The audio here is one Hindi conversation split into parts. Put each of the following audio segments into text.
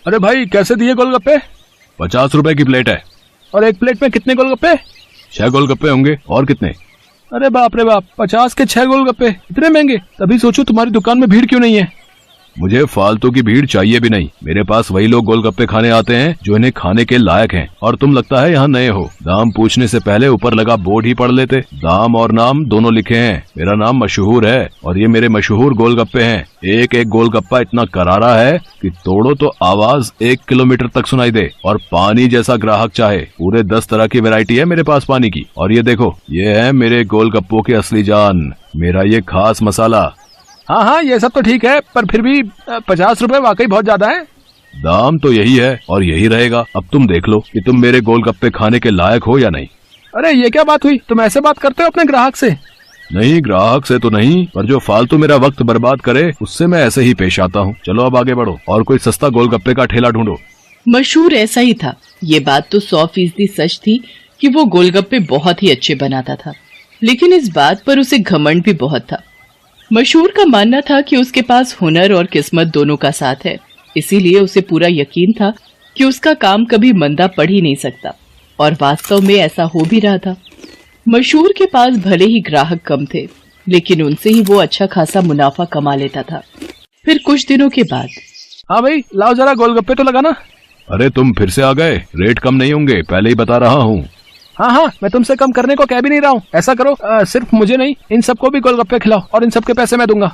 अरे भाई कैसे दिए गोलगप्पे? 50 रुपए की प्लेट है। और एक प्लेट में कितने गोलगप्पे? 6 गोलगप्पे होंगे। और कितने? अरे बाप रे बाप, 50 के 6 गोलगप्पे, इतने महंगे? तभी सोचो तुम्हारी दुकान में भीड़ क्यों नहीं है। मुझे फालतू की भीड़ चाहिए भी नहीं। मेरे पास वही लोग गोलगप्पे खाने आते हैं जो इन्हें खाने के लायक हैं। और तुम लगता है यहाँ नए हो। दाम पूछने से पहले ऊपर लगा बोर्ड ही पढ़ लेते। दाम और नाम दोनों लिखे हैं। मेरा नाम मशहूर है और ये मेरे मशहूर गोलगप्पे हैं। एक एक गोलगप्पा इतना करारा है कि तोड़ो तो आवाज 1 किलोमीटर तक सुनाई दे। और पानी जैसा ग्राहक चाहे। पूरे 10 तरह की वैरायटी है मेरे पास पानी की। और ये देखो, ये है मेरे गोलगप्पों की असली जान, मेरा ये खास मसाला। हाँ, ये सब तो ठीक है, पर फिर भी 50 रुपए वाकई बहुत ज्यादा है। दाम तो यही है और यही रहेगा। अब तुम देख लो कि तुम मेरे गोलगप्पे खाने के लायक हो या नहीं। अरे ये क्या बात हुई? तुम ऐसे बात करते हो अपने ग्राहक से? नहीं, ग्राहक से तो नहीं, पर जो फालतू मेरा वक्त बर्बाद करे उससे मैं ऐसे ही पेश आता हूँ। चलो अब आगे बढ़ो और कोई सस्ता गोलगप्पे का ठेला ढूंढो। मशहूर ऐसा ही था। ये बात तो 100% सच थी कि वो गोलगप्पे बहुत ही अच्छे बनाता था, लेकिन इस बात पर उसे घमंड भी बहुत था। मशहूर का मानना था कि उसके पास हुनर और किस्मत दोनों का साथ है, इसीलिए उसे पूरा यकीन था कि उसका काम कभी मंदा पड़ ही नहीं सकता। और वास्तव में ऐसा हो भी रहा था। मशहूर के पास भले ही ग्राहक कम थे, लेकिन उनसे ही वो अच्छा खासा मुनाफा कमा लेता था। फिर कुछ दिनों के बाद, हाँ भाई लाओ जरा गोलगप्पे तो लगाना। अरे तुम फिर से आ गए। रेट कम नहीं होंगे, पहले ही बता रहा हूँ। हाँ, मैं तुमसे कम करने को कह भी नहीं रहा हूँ। ऐसा करो, सिर्फ मुझे नहीं, इन सबको भी गोलगप्पे खिलाओ और इन सबके पैसे मैं दूंगा।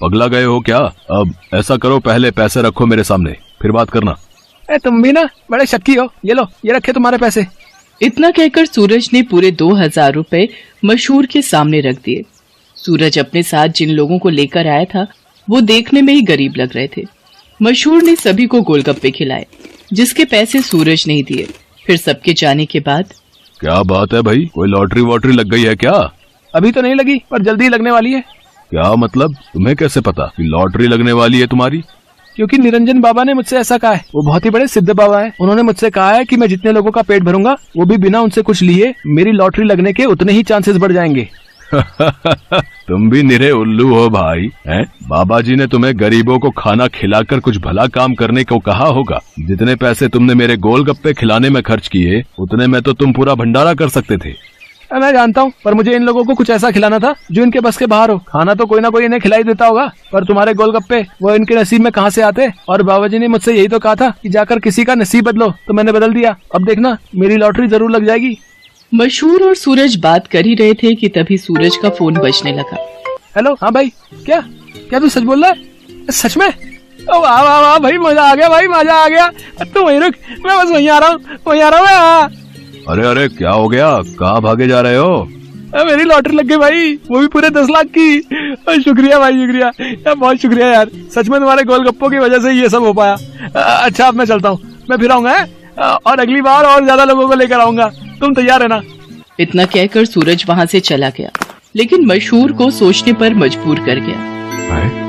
पगला गए हो क्या? अब ऐसा करो, पहले पैसे रखो मेरे सामने, फिर बात करना। तुम भी ना बड़े शक्की हो। ये लो, ये रखे तुम्हारे पैसे। इतना कहकर सूरज ने पूरे 2000 रुपए मशहूर के सामने रख दिए। सूरज अपने साथ जिन लोगों को लेकर आया था वो देखने में ही गरीब लग रहे थे। मशहूर ने सभी को गोलगप्पे खिलाए, जिसके पैसे सूरज नहीं दिए। फिर सबके जाने के बाद, क्या बात है भाई, कोई लॉटरी वॉटरी लग गई है क्या? अभी तो नहीं लगी, पर जल्दी लगने वाली है। क्या मतलब? तुम्हें कैसे पता कि लॉटरी लगने वाली है तुम्हारी? क्योंकि निरंजन बाबा ने मुझसे ऐसा कहा है। वो बहुत ही बड़े सिद्ध बाबा हैं। उन्होंने मुझसे कहा है कि मैं जितने लोगों का पेट भरूंगा, वो भी बिना उनसे कुछ लिए, मेरी लॉटरी लगने के उतने ही चांसेस बढ़ जाएंगे। तुम भी निरे उल्लू हो भाई, हैं? बाबा जी ने तुम्हें गरीबों को खाना खिलाकर कुछ भला काम करने को कहा होगा। जितने पैसे तुमने मेरे गोलगप्पे खिलाने में खर्च किए, उतने में तो तुम पूरा भंडारा कर सकते थे। मैं जानता हूँ, पर मुझे इन लोगों को कुछ ऐसा खिलाना था जो इनके बस के बाहर हो। खाना तो कोई ना कोई इन्हें खिलाई देता होगा, पर तुम्हारे गोलगप्पे वो इनके नसीब में कहाँ से आते? और बाबा जी ने मुझसे यही तो कहा था कि जाकर किसी का नसीब बदलो, तो मैंने बदल दिया। अब देखना, मेरी लॉटरी जरूर लग जाएगी। मशहूर और सूरज बात कर ही रहे थे कि तभी सूरज का फोन बजने लगा। हेलो, हाँ भाई, क्या तू सच बोल रहा है? सच में? वाह वाह वाह भाई, मजा आ गया भाई, मजा आ गया। तू वहीं रुक, मैं बस वहीं आ रहा हूँ। अरे क्या हो गया? कहाँ भागे जा रहे हो? मेरी लॉटरी लग गई भाई, वो भी पूरे 10 लाख की। शुक्रिया भाई, शुक्रिया यार, बहुत शुक्रिया यार। सच में तुम्हारे गोलगप्पों की वजह से ये सब हो पाया। अच्छा अब मैं चलता हूँ, मैं फिर आऊंगा और अगली बार और ज्यादा लोगों को लेकर आऊंगा। तुम तैयार है ना? इतना कहकर सूरज वहाँ से चला गया, लेकिन मशहूर को सोचने पर मजबूर कर गया।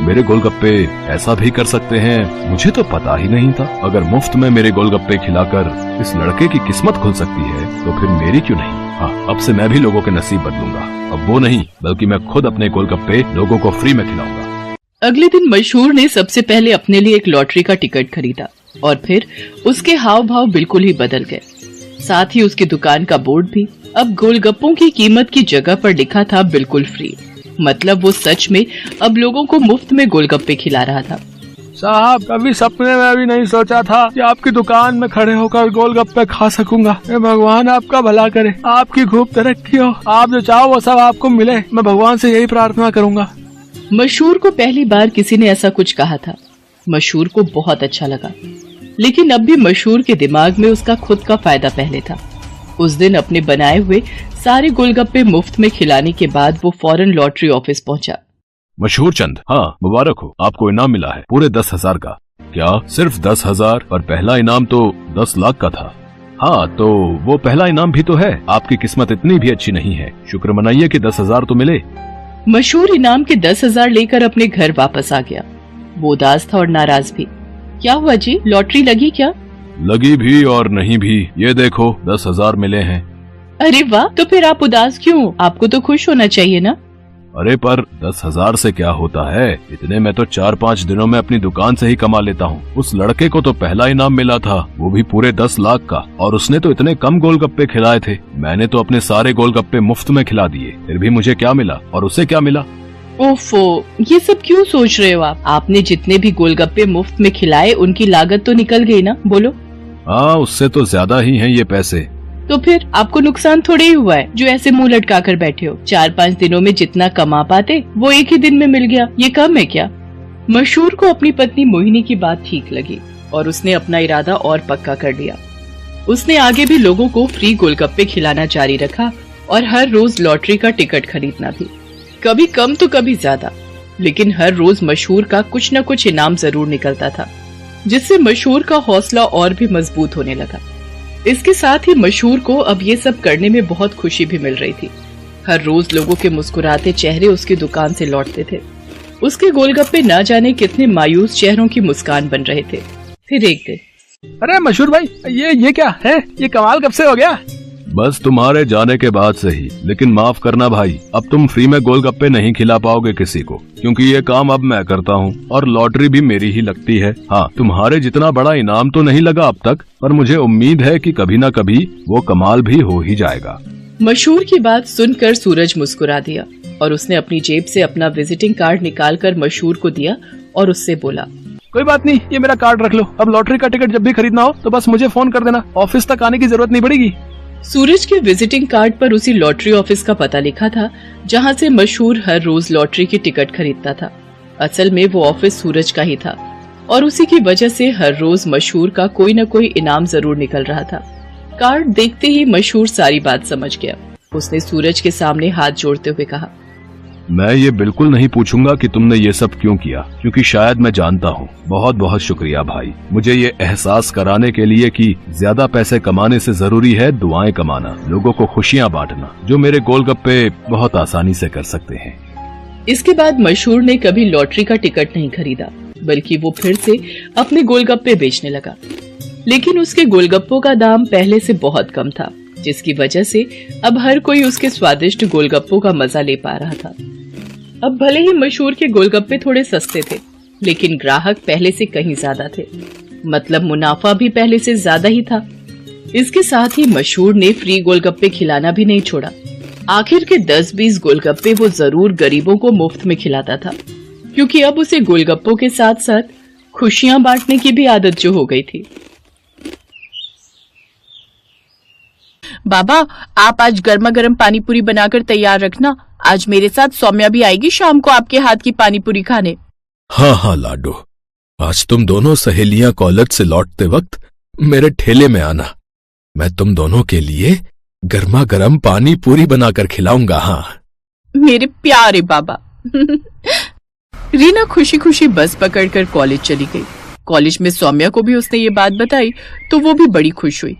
मेरे गोलगप्पे ऐसा भी कर सकते हैं, मुझे तो पता ही नहीं था। अगर मुफ्त में मेरे गोलगप्पे खिलाकर इस लड़के की किस्मत खुल सकती है, तो फिर मेरी क्यों नहीं? हाँ, अब से मैं भी लोगों के नसीब बदलूंगा। अब वो नहीं, बल्कि मैं खुद अपने गोलगप्पे लोगों को फ्री में खिलाऊंगा। अगले दिन मशहूर ने सबसे पहले अपने लिए एक लॉटरी का टिकट खरीदा और फिर उसके हाव भाव बिल्कुल ही बदल गए। साथ ही उसकी दुकान का बोर्ड भी अब गोलगप्पों की कीमत की जगह पर लिखा था बिल्कुल फ्री। मतलब वो सच में अब लोगों को मुफ्त में गोलगप्पे खिला रहा था। साहब, कभी सपने में भी नहीं सोचा था कि आपकी दुकान में खड़े होकर गोलगप्पे खा सकूंगा। भगवान आपका भला करे, आपकी खूब तरक्की हो, आप जो चाहो वो सब आपको मिले। मैं भगवान से यही प्रार्थना करूंगा। मशहूर को पहली बार किसी ने ऐसा कुछ कहा था। मशहूर को बहुत अच्छा लगा, लेकिन अब भी मशहूर के दिमाग में उसका खुद का फायदा पहले था। उस दिन अपने बनाए हुए सारे गोलगप्पे मुफ्त में खिलाने के बाद वो फौरन लॉटरी ऑफिस पहुंचा। मशहूर चंद, हाँ मुबारक हो, आपको इनाम मिला है पूरे 10,000 का। क्या सिर्फ 10,000? और पहला इनाम तो 10 लाख का था। हाँ, तो वो पहला इनाम भी तो है। आपकी किस्मत इतनी भी अच्छी नहीं है, शुक्र मनाइए कि 10,000 तो मिले। मशहूर इनाम के 10,000 लेकर अपने घर वापस आ गया। वो उदास था और नाराज भी। क्या हुआ जी, लॉटरी लगी क्या? लगी भी और नहीं भी, ये देखो 10,000 मिले हैं। अरे वाह, तो फिर आप उदास क्यों? आपको तो खुश होना चाहिए ना। अरे पर 10,000 से क्या होता है, इतने में तो 4-5 दिनों में अपनी दुकान से ही कमा लेता हूँ। उस लड़के को तो पहला इनाम मिला था, वो भी पूरे 10 लाख का, और उसने तो इतने कम गोलगप्पे खिलाए थे। मैंने तो अपने सारे गोलगप्पे मुफ्त में खिला दिए, फिर भी मुझे क्या मिला और उसे क्या मिला? ओफो, ये सब क्यों सोच रहे हो आप? आपने जितने भी गोलगप्पे मुफ्त में खिलाए उनकी लागत तो निकल गई ना, बोलो। हाँ, उससे तो ज्यादा ही हैं ये पैसे। तो फिर आपको नुकसान थोड़े ही हुआ है जो ऐसे मुंह लटका कर बैठे हो। 4-5 दिनों में जितना कमा पाते वो एक ही दिन में मिल गया, ये कम है क्या? मशहूर को अपनी पत्नी मोहिनी की बात ठीक लगी और उसने अपना इरादा और पक्का कर लिया। उसने आगे भी लोगों को फ्री गोलगप्पे खिलाना जारी रखा और हर रोज लॉटरी का टिकट खरीदना भी, कभी कम तो कभी ज्यादा, लेकिन हर रोज मशहूर का कुछ न कुछ इनाम जरूर निकलता था, जिससे मशहूर का हौसला और भी मजबूत होने लगा। इसके साथ ही मशहूर को अब ये सब करने में बहुत खुशी भी मिल रही थी। हर रोज लोगों के मुस्कुराते चेहरे उसकी दुकान से लौटते थे। उसके गोलगप्पे न जाने कितने मायूस चेहरों की मुस्कान बन रहे थे। फिर एक दिन, अरे मशहूर भाई, ये क्या है? ये कमाल कब से हो गया? बस तुम्हारे जाने के बाद से ही। लेकिन माफ करना भाई, अब तुम फ्री में गोलगप्पे नहीं खिला पाओगे किसी को, क्योंकि ये काम अब मैं करता हूँ और लॉटरी भी मेरी ही लगती है। हाँ, तुम्हारे जितना बड़ा इनाम तो नहीं लगा अब तक, पर मुझे उम्मीद है कि कभी न कभी वो कमाल भी हो ही जाएगा। मशहूर की बात सुनकर सूरज मुस्कुरा दिया और उसने अपनी जेब से अपना विजिटिंग कार्ड निकालकर मशहूर को दिया और उससे बोला, कोई बात नहीं, ये मेरा कार्ड रख लो। अब लॉटरी का टिकट जब भी खरीदना हो तो बस मुझे फोन कर देना, ऑफिस तक आने की जरूरत नहीं पड़ेगी। सूरज के विजिटिंग कार्ड पर उसी लॉटरी ऑफिस का पता लिखा था जहां से मशहूर हर रोज लॉटरी की टिकट खरीदता था। असल में वो ऑफिस सूरज का ही था और उसी की वजह से हर रोज मशहूर का कोई न कोई इनाम जरूर निकल रहा था। कार्ड देखते ही मशहूर सारी बात समझ गया। उसने सूरज के सामने हाथ जोड़ते हुए कहा, मैं ये बिल्कुल नहीं पूछूंगा कि तुमने ये सब क्यों किया, क्योंकि शायद मैं जानता हूँ। बहुत बहुत शुक्रिया भाई, मुझे ये एहसास कराने के लिए कि ज्यादा पैसे कमाने से जरूरी है दुआएं कमाना, लोगों को खुशियाँ बांटना, जो मेरे गोलगप्पे बहुत आसानी से कर सकते हैं। इसके बाद मशहूर ने कभी लॉटरी का टिकट नहीं खरीदा, बल्कि वो फिर से अपने गोलगप्पे बेचने लगा। लेकिन उसके गोलगप्पों का दाम पहले से बहुत कम था, जिसकी वजह से अब हर कोई उसके स्वादिष्ट गोलगप्पों का मजा ले पा रहा था। अब भले ही मशहूर के गोलगप्पे थोड़े सस्ते थे, लेकिन ग्राहक पहले से कहीं ज्यादा थे, मतलब मुनाफा भी पहले से ज्यादा ही था। इसके साथ ही मशहूर ने फ्री गोलगप्पे खिलाना भी नहीं छोड़ा। आखिर के 10-20 गोलगप्पे वो जरूर गरीबों को मुफ्त में खिलाता था, क्योंकि अब उसे गोलगप्पों के साथ साथ खुशियां बांटने की भी आदत जो हो गई थी। बाबा, आप आज गर्मा गर्म पानी पूरी बनाकर तैयार रखना। आज मेरे साथ सौम्या भी आएगी शाम को आपके हाथ की पानी पूरी खाने। हाँ हाँ लाडो, आज तुम दोनों सहेलियां कॉलेज से लौटते वक्त मेरे ठेले में आना। मैं तुम दोनों के लिए गर्मा गर्म पानी पूरी बनाकर खिलाऊंगा। हाँ मेरे प्यारे बाबा। रीना खुशी खुशी बस पकड़कर कॉलेज चली गई। कॉलेज में सौम्या को भी उसने ये बात बताई तो वो भी बड़ी खुश हुई।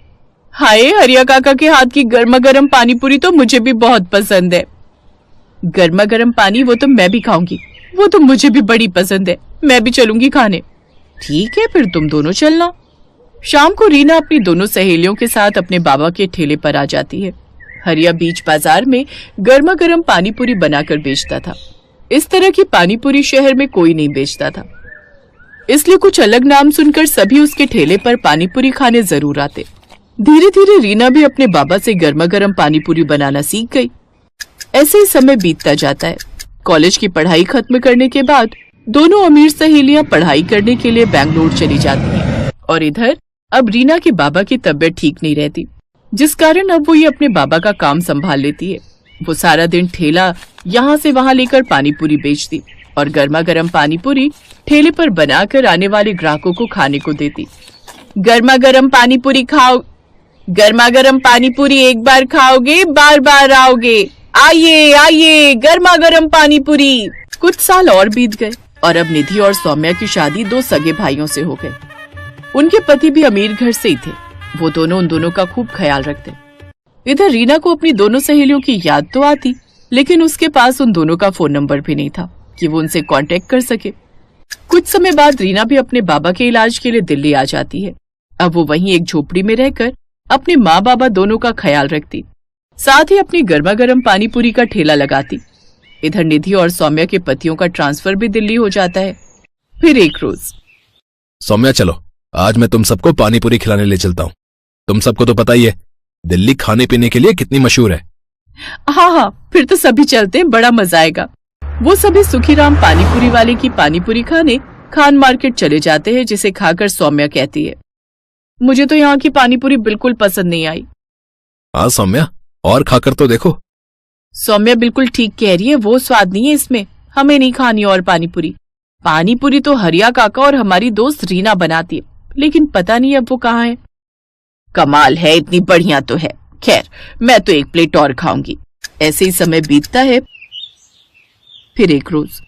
हाय, हरिया काका के हाथ की गर्मा गर्म पानी पूरी तो मुझे भी बहुत पसंद है। गर्मा गर्म पानी वो तो मैं भी खाऊंगी, वो तो मुझे भी बड़ी पसंद है, मैं भी चलूंगी खाने। ठीक है, फिर तुम दोनों चलना। शाम को रीना अपनी दोनों सहेलियों के साथ अपने बाबा के ठेले पर आ जाती है। हरिया बीच बाजार में गर्मा गर्म पानी पूरी बनाकर बेचता था। इस तरह की पानी पूरी शहर में कोई नहीं बेचता था, इसलिए कुछ अलग नाम सुनकर सभी उसके ठेले पर पानी पूरी खाने जरूर आते। धीरे धीरे रीना भी अपने बाबा से गर्मा गर्म पानी पूरी बनाना सीख गई। ऐसे ही समय बीतता जाता है। कॉलेज की पढ़ाई खत्म करने के बाद दोनों अमीर सहेलियां पढ़ाई करने के लिए बैंगलोर चली जाती हैं और इधर अब रीना के बाबा की तबीयत ठीक नहीं रहती, जिस कारण अब वो ये अपने बाबा का काम संभाल लेती है। वो सारा दिन ठेला यहाँ से वहाँ लेकर पानी पूरी बेचती और गर्मा गर्म पानी पूरी ठेले पर बनाकर आने वाले ग्राहकों को खाने को देती। गर्मा गर्म पानी पूरी खाओ, गर्मा गर्म पानी पूरी एक बार खाओगे बार बार आओगे, आइए आइए गर्मा गर्म पानी पूरी। कुछ साल और बीत गए और अब निधि और सौम्या की शादी दो सगे भाइयों से हो गई। उनके पति भी अमीर घर से ही थे। वो दोनों उन दोनों का खूब ख्याल रखते। इधर रीना को अपनी दोनों सहेलियों की याद तो आती, लेकिन उसके पास उन दोनों का फोन नंबर भी नहीं था कि वो उनसे कांटेक्ट कर सके। कुछ समय बाद रीना भी अपने बाबा के इलाज के लिए दिल्ली आ जाती है। अब वो वहीं एक झोपड़ी में रहकर अपने माँ बाबा दोनों का ख्याल रखती, साथ ही अपनी गर्मा गर्म पानी पूरी का ठेला लगाती। इधर निधि और सौम्या के पतियों का ट्रांसफर भी दिल्ली हो जाता है। फिर एक रोज, सौम्या चलो, आज मैं तुम सबको पानी पूरी खिलाने ले चलता हूँ। तुम सबको तो पता ही है दिल्ली खाने पीने के लिए कितनी मशहूर है। हाँ, फिर तो सभी चलते हैं, बड़ा मजा आएगा। वो सभी सुखीराम पानीपुरी वाले की पानीपुरी खाने खान मार्केट चले जाते हैं, जिसे खाकर सौम्या कहती है, मुझे तो यहाँ की पानीपुरी बिल्कुल पसंद नहीं आई। हाँ सौम्या, और खाकर तो देखो। सौम्या बिल्कुल ठीक कह रही है, वो स्वाद नहीं है इसमें, हमें नहीं खानी और पानीपुरी। पानीपुरी तो हरिया काका और हमारी दोस्त रीना बनाती है, लेकिन पता नहीं अब वो कहाँ है। कमाल है, इतनी बढ़िया तो है। खैर, मैं तो एक प्लेट और खाऊंगी। ऐसे ही समय बीतता है। फिर एक रोज,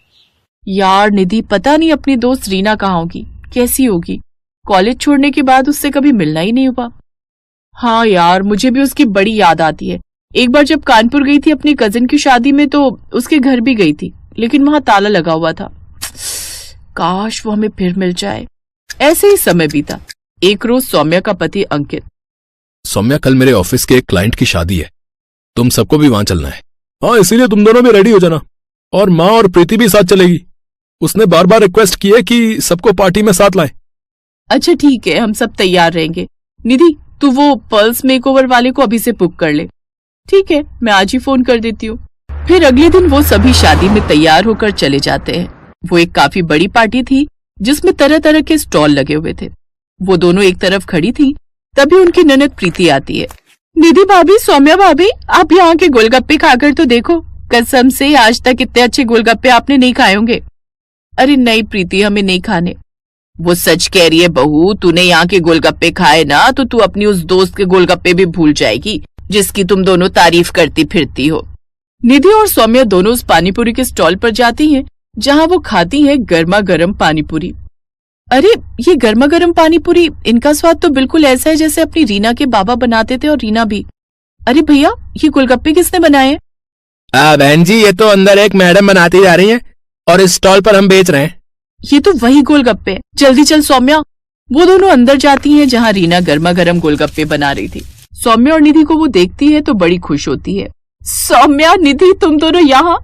यार निधि पता नहीं अपनी दोस्त रीना कहाँ होगी, कैसी होगी। कॉलेज छोड़ने के बाद उससे कभी मिलना ही नहीं हुआ। हाँ यार, मुझे भी उसकी बड़ी याद आती है। एक बार जब कानपुर गई थी अपनी कजिन की शादी में तो उसके घर भी गई थी, लेकिन वहां ताला लगा हुआ था। काश वो हमें फिर मिल जाए। ऐसे ही समय बीता। एक रोज सौम्या का पति अंकित, सौम्या कल मेरे ऑफिस के एक क्लाइंट की शादी है, तुम सबको भी वहां चलना है। हाँ, इसीलिए तुम दोनों भी रेडी हो जाना, और माँ और प्रीति भी साथ चलेगी। उसने बार बार रिक्वेस्ट की है कि सबको पार्टी में साथ लाएं। अच्छा ठीक है, हम सब तैयार रहेंगे। निधि तू वो पर्ल्स मेकओवर वाले को अभी से बुक कर ले। ठीक है, मैं आज ही फोन कर देती हूँ। फिर अगले दिन वो सभी शादी में तैयार होकर चले जाते हैं। वो एक काफी बड़ी पार्टी थी जिसमें तरह तरह के स्टॉल लगे हुए थे। वो दोनों एक तरफ खड़ी थी, तभी उनकी ननद प्रीति आती है। निधि भाभी, सौम्या भाभी, आप यहाँ के गोलगप्पे खाकर तो देखो, कसम से आज तक इतने अच्छे गोलगप्पे आपने नहीं खाए होंगे। अरे नहीं प्रीति, हमें नहीं खाने। वो सच कह रही है बहू, तूने यहाँ के गोलगप्पे खाए ना तो तू अपनी उस दोस्त के गोलगप्पे भी भूल जाएगी जिसकी तुम दोनों तारीफ करती फिरती हो। निधि और सौम्या दोनों उस पानीपुरी के स्टॉल पर जाती हैं, जहाँ वो खाती हैं गर्मा गर्म पानीपुरी। अरे ये गर्मा गर्म पानीपुरी, इनका स्वाद तो बिल्कुल ऐसा है जैसे अपनी रीना के बाबा बनाते थे, और रीना भी। अरे भैया, ये गोलगप्पे किसने बनाए हैं? बहन जी, ये तो अंदर एक मैडम बनाती जा रही है और इस स्टॉल पर हम बेच रहे हैं। ये तो वही गोलगप्पे हैं। जल्दी चल सौम्या। वो दोनों अंदर जाती हैं जहाँ रीना गर्मा गर्म गोलगप्पे बना रही थी। सौम्या और निधि को वो देखती है तो बड़ी खुश होती है। सौम्या, निधि, तुम दोनों यहाँ,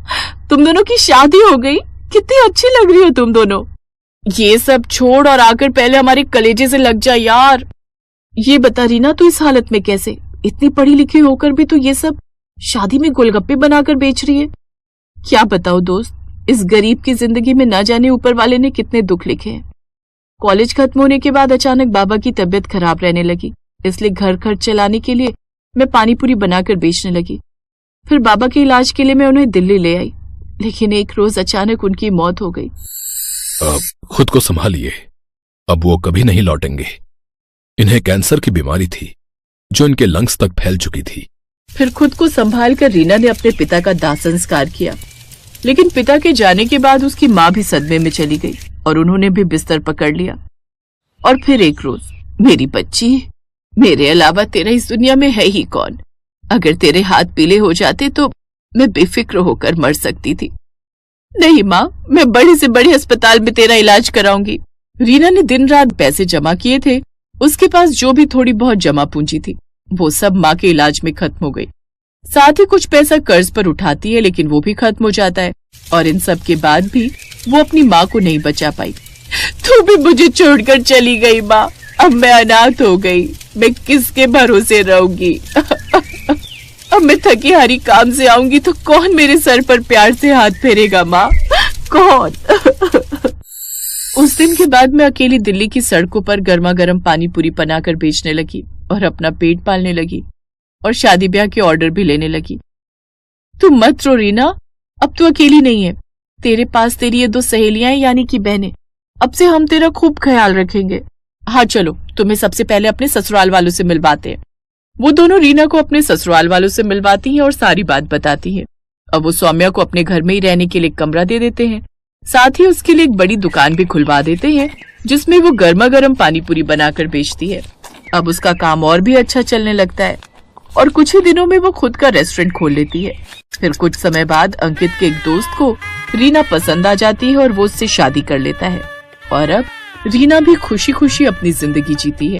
तुम दोनों की शादी हो गई, कितनी अच्छी लग रही हो तुम दोनों। ये सब छोड़ और आकर पहले हमारे कलेजे से लग जा यार। ये बता रीना, तू इस हालत में कैसे? इतनी पढ़ी लिखी होकर भी तू ये सब शादी में गोलगप्पे बनाकर बेच रही है। क्या बताओ दोस्त, इस गरीब की जिंदगी में ना जाने ऊपर वाले ने कितने दुख लिखे हैं। कॉलेज खत्म होने के बाद अचानक बाबा की तबीयत खराब रहने लगी, इसलिए घर खर्च चलाने के लिए मैं पानीपुरी बनाकर बेचने लगी। फिर बाबा के इलाज के लिए मैं उन्हें दिल्ली ले आई, लेकिन एक रोज अचानक उनकी मौत हो गई। खुद को संभालिए, अब वो कभी नहीं लौटेंगे। इन्हें कैंसर की बीमारी थी जो इनके लंग्स तक फैल चुकी थी। फिर खुद को संभाल कर रीना ने अपने पिता का दाह संस्कार किया, लेकिन पिता के जाने के बाद उसकी माँ भी सदमे में चली गई और उन्होंने भी बिस्तर पकड़ लिया। और फिर एक रोज, मेरी बच्ची, मेरे अलावा तेरा इस दुनिया में है ही कौन? अगर तेरे हाथ पीले हो जाते तो मैं बेफिक्र होकर मर सकती थी। नहीं माँ, मैं बड़े से बड़े अस्पताल में तेरा इलाज कराऊंगी। रीना ने दिन रात पैसे जमा किए थे। उसके पास जो भी थोड़ी बहुत जमा पूंजी थी वो सब माँ के इलाज में खत्म हो गई। साथ ही कुछ पैसा कर्ज पर उठाती है, लेकिन वो भी खत्म हो जाता है। और इन सब के बाद भी वो अपनी माँ को नहीं बचा पाई। तू भी मुझे छोड़कर चली गई माँ, अब मैं अनाथ हो गई, मैं किसके भरोसे रहूंगी? अब मैं थकी हारी काम से आऊंगी तो कौन मेरे सर पर प्यार से हाथ फेरेगा माँ? कौन? उस दिन के बाद मैं अकेली दिल्ली की सड़कों पर गर्मा गर्म पानी पूरी बनाकर बेचने लगी और अपना पेट पालने लगी और शादी ब्याह के ऑर्डर भी लेने लगी। तू मत रो रीना, अब तू अकेली नहीं है। तेरे पास तेरी ये दो सहेलियां यानी कि बहनें। अब से हम तेरा खूब ख्याल रखेंगे। हाँ चलो, तुम्हें सबसे पहले अपने ससुराल वालों से मिलवाते हैं। वो दोनों रीना को अपने ससुराल वालों से मिलवाती हैं और सारी बात बताती हैं। अब वो सौम्या को अपने घर में ही रहने के लिए कमरा दे देते हैं। साथ ही उसके लिए एक बड़ी दुकान भी खुलवा देते हैं जिसमें वो गर्मा गर्म पानी पूरी बनाकर बेचती है। अब उसका काम और भी अच्छा चलने लगता है और कुछ ही दिनों में वो खुद का रेस्टोरेंट खोल लेती है। फिर कुछ समय बाद अंकित के एक दोस्त को रीना पसंद आ जाती है और वो उससे शादी कर लेता है और अब रीना भी खुशी खुशी अपनी जिंदगी जीती है।